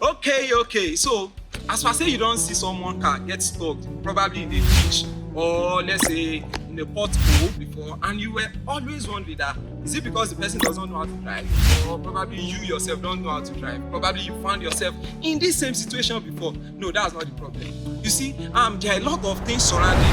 Okay. So, as far as say you don't see someone car get stuck, probably in the ditch or let's say in a pothole before, and you were always wondering that is it because the person doesn't know how to drive, or probably you yourself don't know how to drive? Probably you found yourself in this same situation before. No, that's not the problem. You see, there are a lot of things surrounding.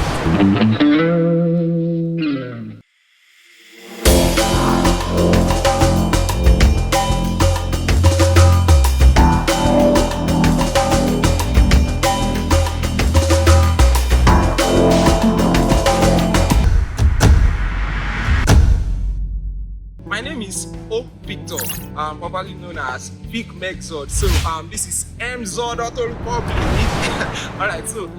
My name is o.victor, popularly known as m-zord. So this is m-zord Auto Republic. Alright, so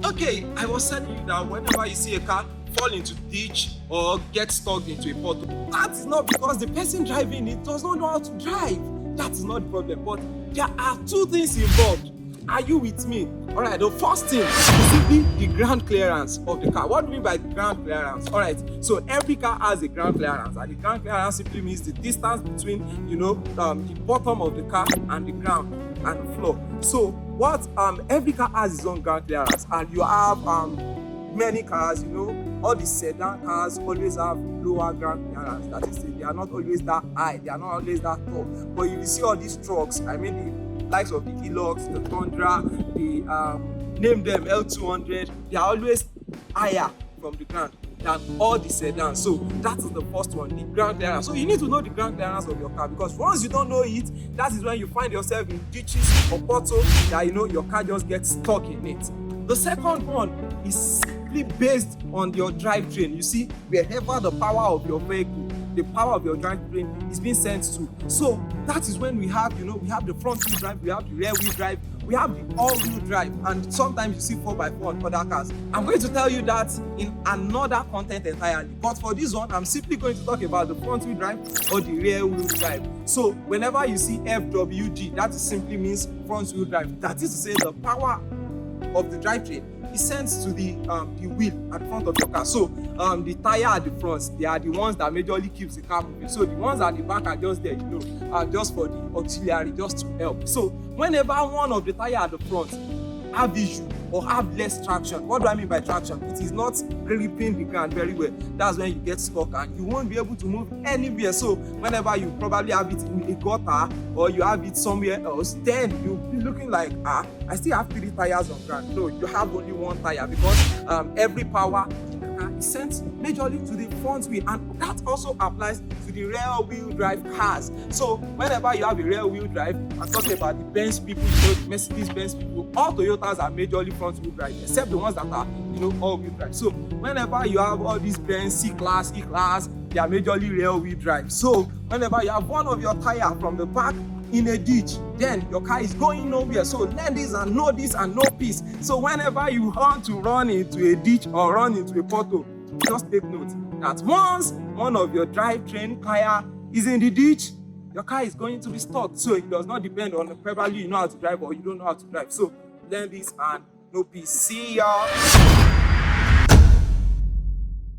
okay, I was telling you that whenever you see a car fall into ditch or get stuck into a pothole, that is not because the person driving it does not know how to drive. That is not the problem. But there are two things involved. Are you with me? Alright, the first thing is simply the ground clearance of the car. What do you mean by ground clearance? Alright, so every car has a ground clearance, and the ground clearance simply means the distance between the bottom of the car and the ground and the floor. So what every car has its own ground clearance, and you have many cars, all the sedan cars always have lower ground clearance. That is, they are not always that high, they are not always that tall. But you see all these trucks, I mean the likes of the Hilux, the Tundra, the name them L200, they are always higher from the ground than all the sedans. So that is the first one, the ground clearance. So you need to know the ground clearance of your car, because once you don't know it, that is when you find yourself in ditches or potholes that your car just gets stuck in it. The second one is simply based on your drivetrain. You see, wherever the power of your vehicle, the power of your drivetrain is being sent to. So that is when we have, we have the front wheel drive, we have the rear wheel drive, we have the all-wheel drive, and sometimes you see 4x4 on other cars. I'm going to tell you that in another content entirely. But for this one, I'm simply going to talk about the front wheel drive or the rear wheel drive. So whenever you see FWD, that simply means front wheel drive. That is to say, the power of the drivetrain is sent to the wheel at the front of your car. So the tire at the front, they are the ones that majorly keeps the car moving. So the ones at the back are just there, just for the auxiliary, just to help. So whenever one of the tire at the front have issue or have less traction, what do I mean by traction? It is not gripping the ground very well. That's when you get stuck and you won't be able to move anywhere. So whenever you probably have it in a gutter or you have it somewhere else, then you'll be looking like, I still have 3 tires on ground. No, you have only 1 tire, because every power in the car is sent majorly to the front wheel, and that also applies to the rear wheel drive cars. So whenever you have a rear wheel drive, I'm talking about the Benz people, the Mercedes Benz people, all Toyotas are majorly front wheel drive, except the ones that are all wheel drive. So whenever you have all these Benz C-Class, E-Class, they are majorly rear wheel drive. So whenever you have one of your tire from the back in a ditch, then your car is going nowhere. So learn this and know this and know peace. So whenever you want to run into a ditch or run into a pothole, just take note that once one of your drivetrain tire is in the ditch, your car is going to be stuck. So it does not depend on probably you know how to drive or you don't know how to drive. So learn this and know peace. See y'all.